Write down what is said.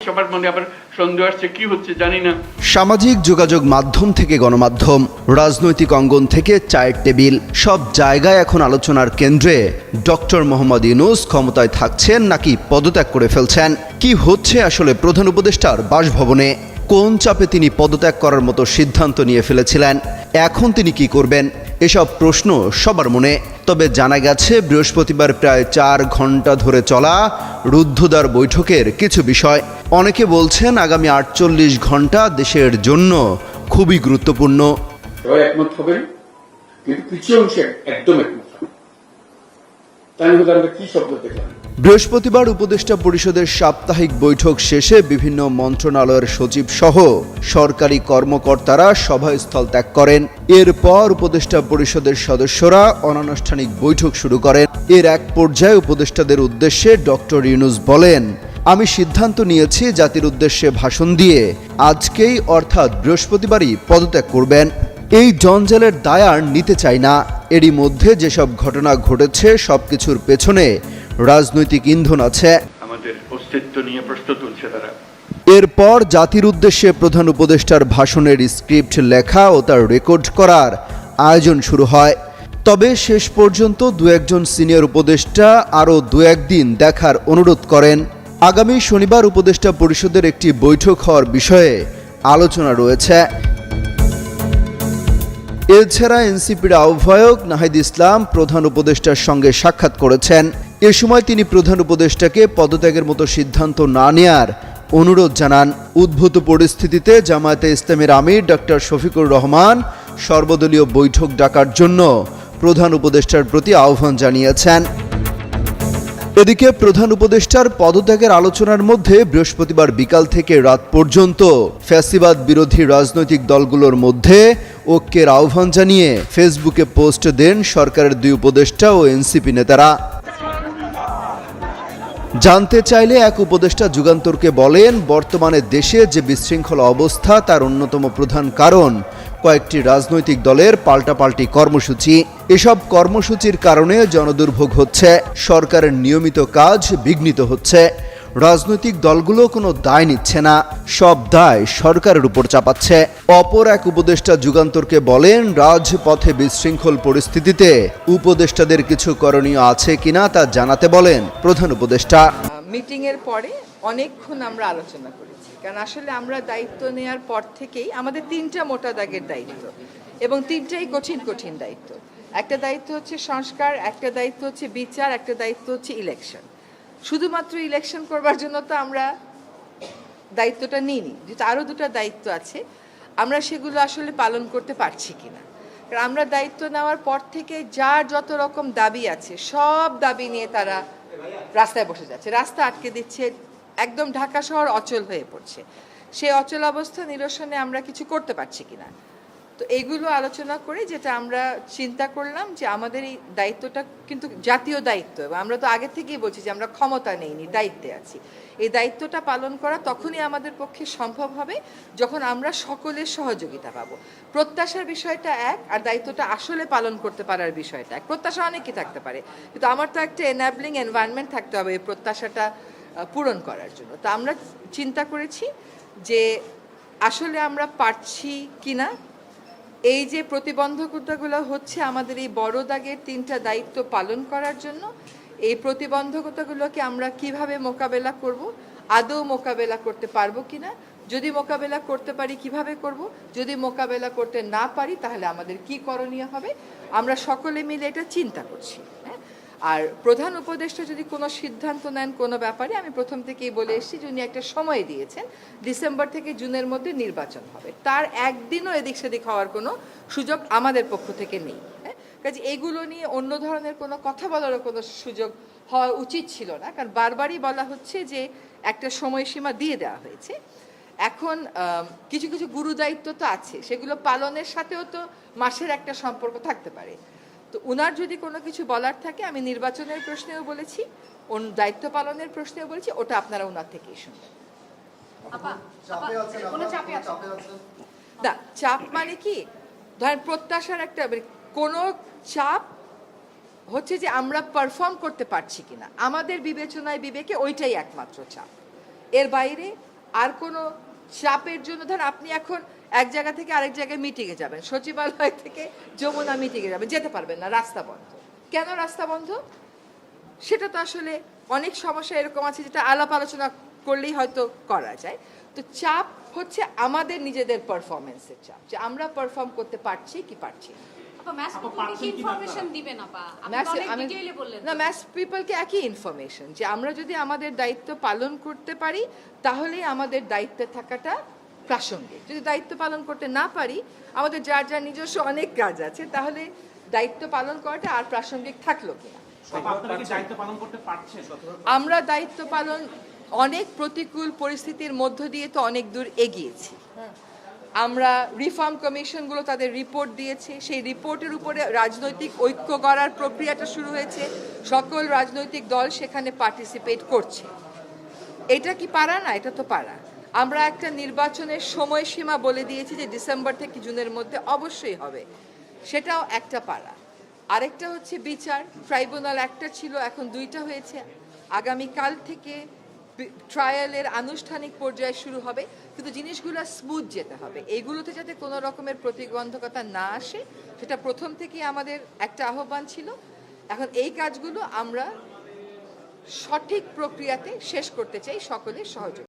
সবার মনে আবার সন্দেহ আসছে কি হচ্ছে জানি না। সামাজিক যোগাযোগ মাধ্যম থেকে গণমাধ্যম, রাজনৈতিক অঙ্গন থেকে চায়ের টেবিল, সব জায়গায় এখন আলোচনার কেন্দ্রে ডক্টর মোহাম্মদ ইউনূস ক্ষমতায় থাকছেন নাকি পদত্যাগ করে ফেলছেন। কি হচ্ছে আসলে প্রধান উপদেষ্টার বাসভবনে? কোন চাপে তিনি পদত্যাগ করার মতো সিদ্ধান্ত নিয়ে ফেলেছিলেন? এখন তিনি কি করবেন? এসব প্রশ্ন সবার মনে। তবে জানা গেছে বৃহস্পতিবার প্রায় 4 ঘন্টা ধরে চলা রুদ্ধদ্বার বৈঠকের কিছু বিষয়। অনেকে বলছেন আগামী 48 ঘন্টা দেশের জন্য খুবই গুরুত্বপূর্ণ। সবাই একমত হবেন, কিন্তু কিছু অংশে একদম একমত হবে। তাই আমরা কি শব্দ দেখলাম? বৃহস্পতিবার উপদেষ্টা পরিষদের সাপ্তাহিক বৈঠক শেষে বিভিন্ন মন্ত্রণালয়ের সচিব সহ সরকারি কর্মকর্তারা সভাস্থল ত্যাগ করেন। এরপর উপদেষ্টা পরিষদের সদস্যরা অনানুষ্ঠানিক বৈঠক শুরু করেন। এর এক পর্যায়ে উপদেষ্টাদের উদ্দেশ্যে ডক্টর ইউনূস বলেন, আমি সিদ্ধান্ত নিয়েছি জাতির উদ্দেশ্যে ভাষণ দিয়ে আজকেই অর্থাৎ বৃহস্পতিবারই পদত্যাগ করবেন। এই জঞ্জালের দায় আর নিতে চাই না। এরই মধ্যে যেসব ঘটনা ঘটেছে সবকিছুর পেছনে রাজনৈতিক ইন্ধন আছে। আমাদের অস্তিত্ব নিয়ে প্রশ্ন তুলছে তারা। এরপর জাতির উদ্দেশ্যে প্রধান উপদেষ্টার ভাষণের স্ক্রিপ্ট লেখা ও তার রেকর্ড করার আয়োজন শুরু হয়। তবে শেষ পর্যন্ত দু একজন সিনিয়র উপদেষ্টা আরও 2-1 দিন দেখার অনুরোধ করেন। আগামী শনিবার উপদেষ্টা পরিষদের একটি বৈঠক হওয়ার বিষয়ে আলোচনা রয়েছে। এছাড়া এনসিপির আহ্বায়ক নাহিদ ইসলাম প্রধান উপদেষ্টার সঙ্গে সাক্ষাৎ করেছেন। এ সময় তিনি প্রধান উপদেষ্টাকে পদত্যাগের মতো সিদ্ধান্ত না নেয়ার অনুরোধ জানান। উদ্ভূত পরিস্থিতিতে জামায়াতে ইসলামীর আমির ডক্টর শফিকুর রহমান সর্বদলীয় বৈঠক ডাকার জন্য প্রধান উপদেষ্টার প্রতি আহ্বান জানিয়েছেন। এদিকে প্রধান উপদেষ্টার পদত্যাগের আলোচনার মধ্যে বৃহস্পতিবার বিকাল থেকে রাত পর্যন্ত ফ্যাসিবাদ বিরোধী রাজনৈতিক দলগুলোর মধ্যে ঐক্যের আহ্বান জানিয়ে ফেসবুকে পোস্ট দেন সরকারের 2 উপদেষ্টা ও এনসিপি নেতারা। জানতে চাইলে এক উপদেষ্টা যুগান্তরকে বলেন, বর্তমানে দেশে যে বিশৃঙ্খল অবস্থা তার অন্যতম প্রধান কারণ কয়েকটি রাজনৈতিক দলের পাল্টাপাল্টি কর্মসূচি। এসব কর্মসূচির কারণে জনদুর্ভোগ হচ্ছে, সরকারের নিয়মিত কাজ বিঘ্নিত হচ্ছে। রাজনৈতিক দলগুলো কোনো দায় নিচ্ছে না, সব দায় সরকারের উপর চাপাচ্ছে। অপর এক উপদেষ্টা যুগান্তরকে বলেন, রাজপথে বিশৃঙ্খল পরিস্থিতিতে উপদেষ্টাদের কিছু করণীয় আছে কিনা তা জানাতে বলেন প্রধান উপদেষ্টা। মিটিং এর পরে অনেকক্ষণ আমরা আলোচনা করেছি, কারণ আসলে আমরা দায়িত্ব নেওয়ার পর থেকেই আমাদের 3টা মোটা দাগের দায়িত্ব এবং 3টাই কঠিন কঠিন দায়িত্ব। একটা দায়িত্ব হচ্ছে সংস্কার, একটা দায়িত্ব হচ্ছে বিচার, একটা দায়িত্ব হচ্ছে ইলেকশন। শুধুমাত্র ইলেকশন করবার জন্য তো আমরা দায়িত্বটা নিইনি, যেহেতু আরও 2টা দায়িত্ব আছে, আমরা সেগুলো আসলে পালন করতে পারছি কিনা। কারণ আমরা দায়িত্ব নেওয়ার পর থেকে যার যত রকম দাবি আছে সব দাবি নিয়ে তারা রাস্তায় বসে যাচ্ছে, রাস্তা আটকে দিচ্ছে, একদম ঢাকা শহর অচল হয়ে পড়ছে। সেই অচল অবস্থা নিরসনে আমরা কিছু করতে পারছি কিনা। তো এইগুলো আলোচনা করে যেটা আমরা চিন্তা করলাম যে আমাদের এই দায়িত্বটা কিন্তু জাতীয় দায়িত্ব, এবং আমরা তো আগে থেকেই বলছি যে আমরা ক্ষমতা নেইনি, দায়িত্বে আছি। এই দায়িত্বটা পালন করা তখনই আমাদের পক্ষে সম্ভব হবে যখন আমরা সকলের সহযোগিতা পাবো। প্রত্যাশার বিষয়টা এক, আর দায়িত্বটা আসলে পালন করতে পারার বিষয়টা এক। প্রত্যাশা অনেকই থাকতে পারে, কিন্তু আমার তো একটা এনাবলিং এনভায়রনমেন্ট থাকতে হবে এই প্রত্যাশাটা পূরণ করার জন্য। তো আমরা চিন্তা করেছি যে আসলে আমরা পারছি কিনা। এই যে প্রতিবন্ধকতাগুলো হচ্ছে আমাদের এই বড় দাগের 3টা দায়িত্ব পালন করার জন্য, এই প্রতিবন্ধকতাগুলোকে আমরা কিভাবে মোকাবেলা করব, আদৌ মোকাবেলা করতে পারবো কিনা, যদি মোকাবেলা করতে পারি কিভাবে করব, যদি মোকাবেলা করতে না পারি তাহলে আমাদের কি করণীয় হবে, আমরা সকলে মিলে এটা চিন্তা করছি। আর প্রধান উপদেষ্টা যদি কোনো সিদ্ধান্ত নেন কোনো ব্যাপারে, আমি প্রথম থেকেই বলে এসেছি যে উনি একটা সময় দিয়েছেন, ডিসেম্বর থেকে জুনের মধ্যে নির্বাচন হবে, তার একদিনও এদিক সেদিক হওয়ার কোনো সুযোগ আমাদের পক্ষ থেকে নেই। কাজে এগুলো নিয়ে অন্য ধরনের কোনো কথা বলারও কোনো সুযোগ হওয়া উচিত ছিল না, কারণ বারবারই বলা হচ্ছে যে একটা সময়সীমা দিয়ে দেওয়া হয়েছে। এখন কিছু কিছু গুরু দায়িত্ব তো আছে, সেগুলো পালনের সাথেও তো মাসের একটা সম্পর্ক থাকতে পারে। তো উনার যদি কোনো কিছু বলার থাকে, আমি নির্বাচনের প্রশ্নেও বলেছি, দায়িত্ব পালনের প্রশ্নেও বলেছি, ওটা আপনারা ওনার থেকেই শুনবেন। না, চাপ মানে কি, ধরেন প্রত্যাশার একটা কোনো চাপ হচ্ছে যে আমরা পারফর্ম করতে পারছি কিনা, আমাদের বিবেচনায় বিবেকে ওইটাই একমাত্র চাপ। এর বাইরে আর কোনো চাপের জন্য ধর আপনি এখন এক জায়গা থেকে আরেক জায়গায় মিটিংয়ে যাবেন, সচিবালয় থেকে যমুনা মিটিংয়ে যাবেন, যেতে পারবেন না, রাস্তা বন্ধ। কেন রাস্তা বন্ধ? সেটা তো আসলে অনেক সমস্যা এরকম আছে যেটা আলাপ আলোচনা করলেই হয়তো করা যায়। তো চাপ হচ্ছে আমাদের নিজেদের পারফরমেন্সের চাপ, যে আমরা পারফর্ম করতে পারছি কি পারছি না। ম্যাস পিপলকে একই ইনফরমেশন, যে আমরা যদি আমাদের দায়িত্ব পালন করতে পারি তাহলেই আমাদের দায়িত্বে থাকাটা প্রাসঙ্গিক। যদি দায়িত্ব পালন করতে না পারি, আমাদের যার যার নিজস্ব অনেক কাজ আছে, তাহলে দায়িত্ব পালন করাটা আর প্রাসঙ্গিক থাকলো কিনা। আমরা দায়িত্ব পালন অনেক প্রতিকূল পরিস্থিতির মধ্য দিয়ে তো অনেক দূর এগিয়েছি। আমরা রিফর্ম কমিশনগুলো তাদের রিপোর্ট দিয়েছে, সেই রিপোর্টের উপরে রাজনৈতিক ঐক্য করার প্রক্রিয়াটা শুরু হয়েছে, সকল রাজনৈতিক দল সেখানে পার্টিসিপেট করছে। এটা কি পারা না? এটা তো পারা। আমরা একটা নির্বাচনের সময়সীমা বলে দিয়েছি যে ডিসেম্বর থেকে জুনের মধ্যে অবশ্যই হবে, সেটাও একটা পারা। আরেকটা হচ্ছে বিচার, ট্রাইব্যুনাল একটা ছিল, এখন 2টা হয়েছে। আগামীকাল থেকে ট্রায়ালের আনুষ্ঠানিক পর্যায়ে শুরু হবে, কিন্তু জিনিসগুলো স্মুথ যেতে হবে। এইগুলোতে যাতে কোনো রকমের প্রতিবন্ধকতা না আসে, সেটা প্রথম থেকেই আমাদের একটা আহ্বান ছিল। এখন এই কাজগুলো আমরা সঠিক প্রক্রিয়াতে শেষ করতে চাই সকলের সহযোগিতা।